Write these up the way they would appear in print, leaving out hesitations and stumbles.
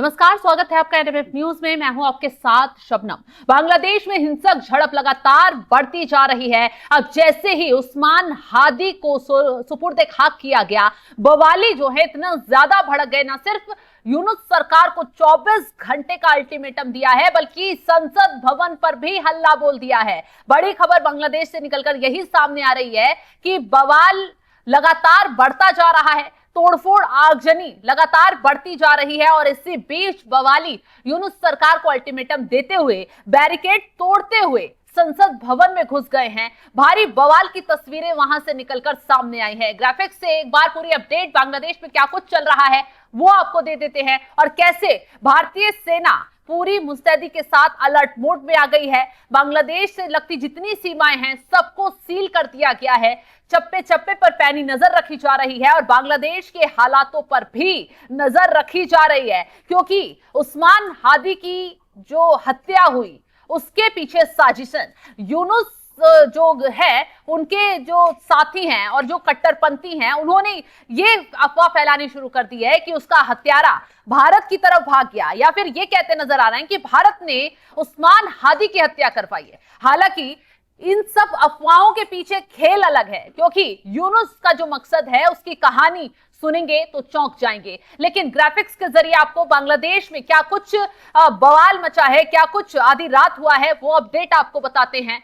नमस्कार, स्वागत है आपका एनएमएफ न्यूज में। मैं हूं आपके साथ शबनम। बांग्लादेश में हिंसक झड़प लगातार बढ़ती जा रही है। अब जैसे ही उस्मान हादी को सुपुर्द खाक किया गया, बवाली जो है इतना ज्यादा भड़क गए। न सिर्फ यूनुस सरकार को 24 घंटे का अल्टीमेटम दिया है, बल्कि संसद भवन पर भी हल्ला बोल दिया है। बड़ी खबर बांग्लादेश से निकलकर यही सामने आ रही है कि बवाल लगातार बढ़ता जा रहा है, तोड़फोड़ आगजनी लगातार बढ़ती जा रही है। और इसी बीच बवाली यूनुस सरकार को अल्टीमेटम देते हुए, बैरिकेड तोड़ते हुए संसद भवन में घुस गए हैं। भारी बवाल की तस्वीरें वहां से निकलकर सामने आई हैं। ग्राफिक्स से एक बार पूरी अपडेट बांग्लादेश में क्या कुछ चल रहा है वो आपको दे देते हैं, और कैसे भारतीय सेना पूरी मुस्तैदी के साथ अलर्ट मोड में आ गई है। बांग्लादेश से लगती जितनी सीमाएं हैं सबको सील कर दिया गया है। चप्पे चप्पे पर पैनी नजर रखी जा रही है और बांग्लादेश के हालातों पर भी नजर रखी जा रही है, क्योंकि उस्मान हादी की जो हत्या हुई उसके पीछे साजिशन यूनुस जो है, उनके जो साथी हैं और जो कट्टरपंथी हैं, उन्होंने ये अफवाह फैलानी शुरू कर दी है कि उसका हत्यारा भारत की तरफ भाग गया, या फिर ये कहते नजर आ रहे हैं कि भारत ने उस्मान हादी की हत्या करवाई है। हालांकि इन सब अफवाहों के पीछे खेल अलग है, क्योंकि यूनुस का जो मकसद है उसकी कहानी सुनेंगे तो चौंक जाएंगे। लेकिन ग्राफिक्स के जरिए आपको बांग्लादेश में क्या कुछ बवाल मचा है, क्या कुछ आधी रात हुआ है, वो अपडेट आपको बताते हैं।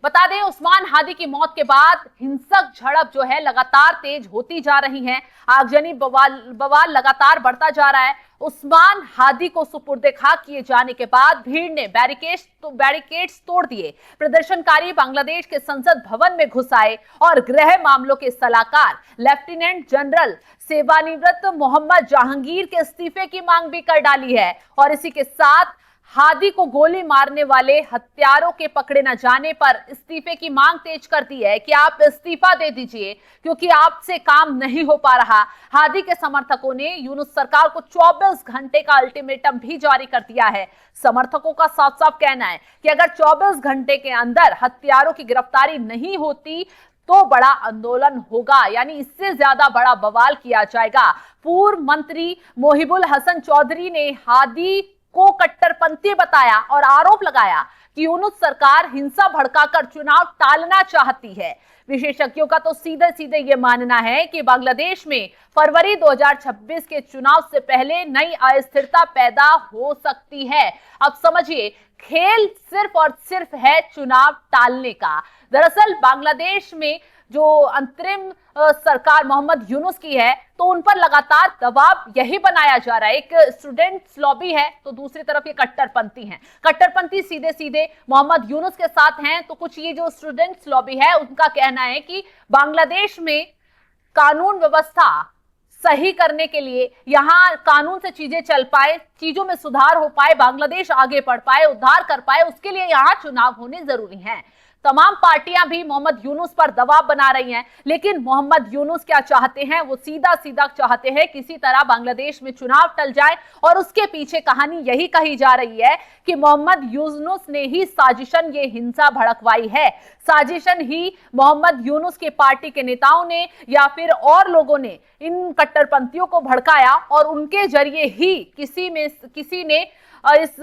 बता दें, उस्मान हादी की मौत के बाद हिंसक झड़प जो है लगातार तेज होती जा रही है। आगजनी बवाल लगातार बढ़ता जा रहा है। उस्मान हादी को सुपुर्द खाक किए जाने के बाद भीड़ ने बैरिकेड्स तोड़ दिए। प्रदर्शनकारी बांग्लादेश के संसद भवन में घुस आए और गृह मामलों के सलाहकार लेफ्टिनेंट जनरल सेवानिवृत्त मोहम्मद जहांगीर के इस्तीफे की मांग भी कर डाली है। और इसी के साथ हादी को गोली मारने वाले हत्यारों के पकड़े न जाने पर इस्तीफे की मांग तेज कर दी है कि आप इस्तीफा दे दीजिए, क्योंकि आपसे काम नहीं हो पा रहा। हादी के समर्थकों ने यूनुस सरकार को 24 घंटे का अल्टीमेटम भी जारी कर दिया है। समर्थकों का साफ साफ कहना है कि अगर 24 घंटे के अंदर हत्यारों की गिरफ्तारी नहीं होती तो बड़ा आंदोलन होगा, यानी इससे ज्यादा बड़ा बवाल किया जाएगा। पूर्व मंत्री मोहिबुल हसन चौधरी ने हादी को कट्टरपंथी बताया और आरोप लगाया कि यूनुस सरकार हिंसा भड़काकर चुनाव टालना चाहती है। विशेषज्ञों का तो सीधे सीधे ये मानना है कि बांग्लादेश में फरवरी 2026 के चुनाव से पहले नई अस्थिरता पैदा हो सकती है। अब समझिए, खेल सिर्फ और सिर्फ है चुनाव टालने का। दरअसल बांग्लादेश में जो अंतरिम सरकार मोहम्मद यूनुस की है, तो उन पर लगातार दबाव यही बनाया जा रहा है। एक स्टूडेंट्स लॉबी है, तो दूसरी तरफ ये कट्टरपंथी हैं। कट्टरपंथी सीधे सीधे मोहम्मद यूनुस के साथ हैं, तो कुछ ये जो स्टूडेंट्स लॉबी है उनका कहना है कि बांग्लादेश में कानून व्यवस्था सही करने के लिए, यहां कानून से चीजें चल पाए, चीजों में सुधार हो पाए, बांग्लादेश आगे बढ़ पाए, उद्धार कर पाए, उसके लिए यहां चुनाव होने जरूरी हैं। तमाम पार्टियां भी मोहम्मद यूनुस पर दबाव बना रही हैं, लेकिन मोहम्मद यूनुस क्या चाहते हैं? वो सीधा सीधा चाहते हैं किसी तरह बांग्लादेश में चुनाव टल जाए, और उसके पीछे कहानी यही कही जा रही है कि मोहम्मद यूनुस ने ही साजिशन ये हिंसा भड़कवाई है। साजिशन ही मोहम्मद यूनुस की पार्टी के नेताओं ने या फिर और लोगों ने इन कट्टरपंथियों को भड़काया, और उनके जरिए ही किसी ने इस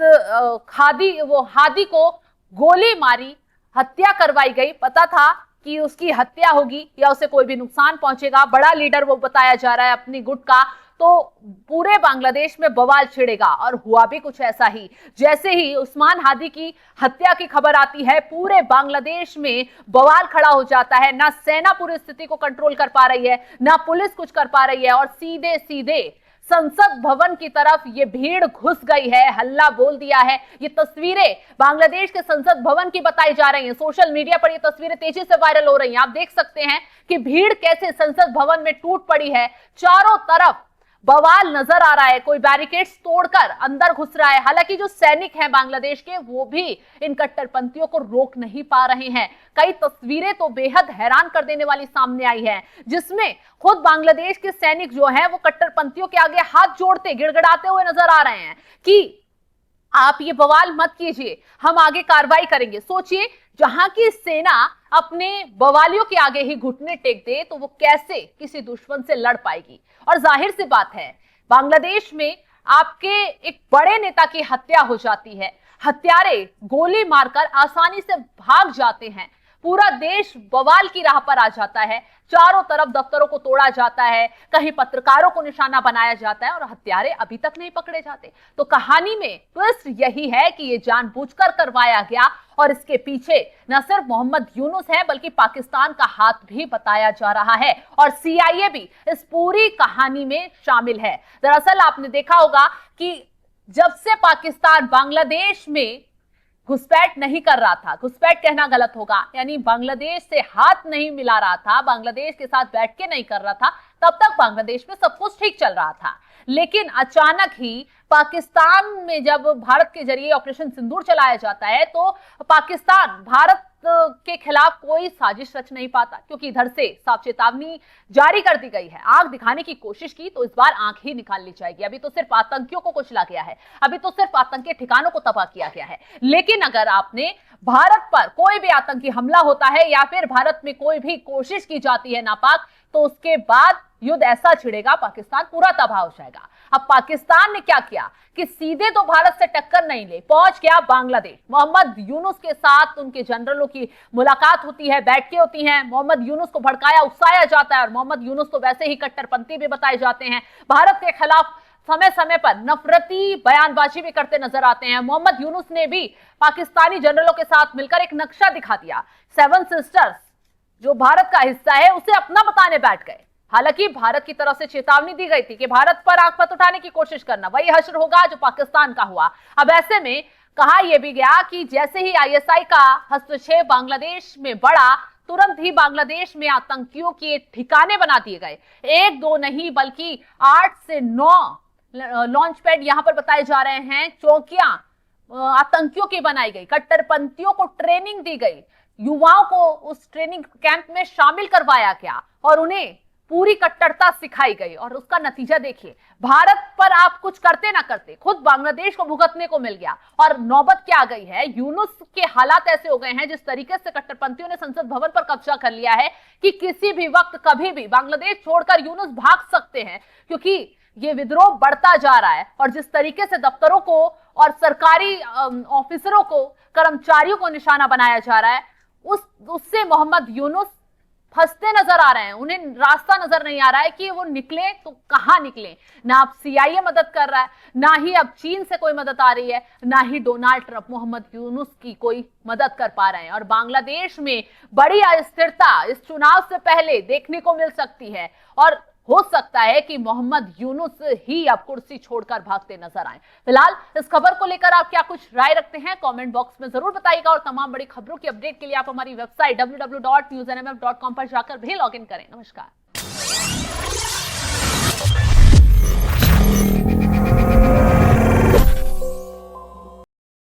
हादी को गोली मारी, हत्या करवाई गई। पता था कि उसकी हत्या होगी या उसे कोई भी नुकसान पहुंचेगा। बड़ा लीडर वो बताया जा रहा है अपनी गुट का, तो पूरे बांग्लादेश में बवाल छिड़ेगा। और हुआ भी कुछ ऐसा ही। जैसे ही उस्मान हादी की हत्या की खबर आती है, पूरे बांग्लादेश में बवाल खड़ा हो जाता है। ना सेना पूरी स्थिति को कंट्रोल कर पा रही है, ना पुलिस कुछ कर पा रही है, और सीधे सीधे संसद भवन की तरफ ये भीड़ घुस गई है, हल्ला बोल दिया है। ये तस्वीरें बांग्लादेश के संसद भवन की बताई जा रही हैं। सोशल मीडिया पर ये तस्वीरें तेजी से वायरल हो रही हैं। आप देख सकते हैं कि भीड़ कैसे संसद भवन में टूट पड़ी है। चारों तरफ बवाल नजर आ रहा है। कोई बैरिकेड्स तोड़कर अंदर घुस रहा है। हालांकि जो सैनिक हैं बांग्लादेश के, वो भी इन कट्टरपंथियों को रोक नहीं पा रहे हैं। कई तस्वीरें तो बेहद हैरान कर देने वाली सामने आई है, जिसमें खुद बांग्लादेश के सैनिक जो हैं वो कट्टरपंथियों के आगे हाथ जोड़ते गिड़गिड़ाते हुए नजर आ रहे हैं कि आप ये बवाल मत कीजिए, हम आगे कार्रवाई करेंगे। सोचिए, जहां की सेना अपने बवालियों के आगे ही घुटने टेक दे तो वो कैसे किसी दुश्मन से लड़ पाएगी। और जाहिर सी बात है, बांग्लादेश में आपके एक बड़े नेता की हत्या हो जाती है, हत्यारे गोली मारकर आसानी से भाग जाते हैं, पूरा देश बवाल की राह पर आ जाता है, चारों तरफ दफ्तरों को तोड़ा जाता है, कहीं पत्रकारों को निशाना बनाया जाता है और हत्यारे अभी तक नहीं पकड़े जाते। तो कहानी में ट्विस्ट यही है कि ये जानबूझकर करवाया गया और इसके पीछे न सिर्फ मोहम्मद यूनुस है बल्कि पाकिस्तान का हाथ भी बताया जा रहा है और सीआईए भी इस पूरी कहानी में शामिल है। दरअसल आपने देखा होगा कि जब से पाकिस्तान बांग्लादेश में घुसपैठ नहीं कर रहा था, घुसपैठ कहना गलत होगा, यानी बांग्लादेश से हाथ नहीं मिला रहा था, बांग्लादेश के साथ बैठ के नहीं कर रहा था, तब तक बांग्लादेश में सब कुछ ठीक चल रहा था। लेकिन अचानक ही पाकिस्तान में जब भारत के जरिए ऑपरेशन सिंदूर चलाया जाता है तो पाकिस्तान भारत के खिलाफ कोई साजिश रच नहीं पाता, क्योंकि इधर से साफ चेतावनी जारी कर दी गई है। आंख दिखाने की कोशिश की तो इस बार आंख ही निकाल ली जाएगी। अभी तो सिर्फ आतंकियों को कुचला गया है, अभी तो सिर्फ आतंकी ठिकानों को तबाह किया गया है, लेकिन अगर आपने भारत पर कोई भी आतंकी हमला होता है या फिर भारत में कोई भी कोशिश की जाती है नापाक, तो उसके बाद युद्ध ऐसा छिड़ेगा, पाकिस्तान पूरा तबाह हो जाएगा। अब पाकिस्तान ने क्या किया कि सीधे तो भारत से टक्कर नहीं ले, पहुंच गया बांग्लादेश। मोहम्मद यूनुस के साथ उनके जनरलों की मुलाकात होती है, बैठकें होती हैं, मोहम्मद यूनुस को भड़काया उकसाया जाता है और मोहम्मद यूनुस तो वैसे ही कट्टरपंथी भी बताए जाते हैं, भारत के खिलाफ समय समय पर नफरती बयानबाजी भी करते नजर आते हैं। मोहम्मद यूनुस ने भी पाकिस्तानी जनरलों के साथ मिलकर एक नक्शा दिखा दिया, 7 सिस्टर्स जो भारत का हिस्सा है उसे अपना बताने बैठ गए। हालांकि भारत की तरफ से चेतावनी दी गई थी कि भारत पर आंख मत उठाने की कोशिश करना, वही हश्र होगा जो पाकिस्तान का हुआ। अब ऐसे में कहा यह भी गया कि जैसे ही आईएसआई का हस्तक्षेप बांग्लादेश में बढ़ा, तुरंत ही बांग्लादेश में आतंकियों के ठिकाने बना दिए गए। 1-2 नहीं बल्कि 8 से 9 लॉन्च पैड यहां पर बताए जा रहे हैं, चौकियां आतंकियों की बनाई गई, कट्टरपंथियों को ट्रेनिंग दी गई, युवाओं को उस ट्रेनिंग कैंप में शामिल करवाया गया और उन्हें पूरी कट्टरता सिखाई गई। और उसका नतीजा देखिए, भारत पर आप कुछ करते ना करते खुद बांग्लादेश को भुगतने को मिल गया। और नौबत क्या आ गई है, यूनुस के हालात ऐसे हो गए हैं, जिस तरीके से कट्टरपंथियों ने संसद भवन पर कब्जा कर लिया है कि किसी भी वक्त कभी भी बांग्लादेश छोड़कर यूनुस भाग सकते हैं, क्योंकि ये विद्रोह बढ़ता जा रहा है। और जिस तरीके से दफ्तरों को और सरकारी ऑफिसरों को, कर्मचारियों को निशाना बनाया जा रहा है, उससे मोहम्मद यूनुस फंसते नजर आ रहे हैं। उन्हें रास्ता नजर नहीं आ रहा है कि वो निकले तो कहां निकले। ना अब सीआईए मदद कर रहा है, ना ही अब चीन से कोई मदद आ रही है, ना ही डोनाल्ड ट्रंप मोहम्मद यूनुस की कोई मदद कर पा रहे हैं। और बांग्लादेश में बड़ी अस्थिरता इस चुनाव से पहले देखने को मिल सकती है और हो सकता है कि मोहम्मद यूनुस ही अब कुर्सी छोड़कर भागते नजर आए। फिलहाल इस खबर को लेकर आप क्या कुछ राय रखते हैं, कमेंट बॉक्स में जरूर बताइएगा। और तमाम बड़ी खबरों की अपडेट के लिए आप हमारी वेबसाइट www.newsnmf.com पर जाकर भी लॉग इन करें। नमस्कार।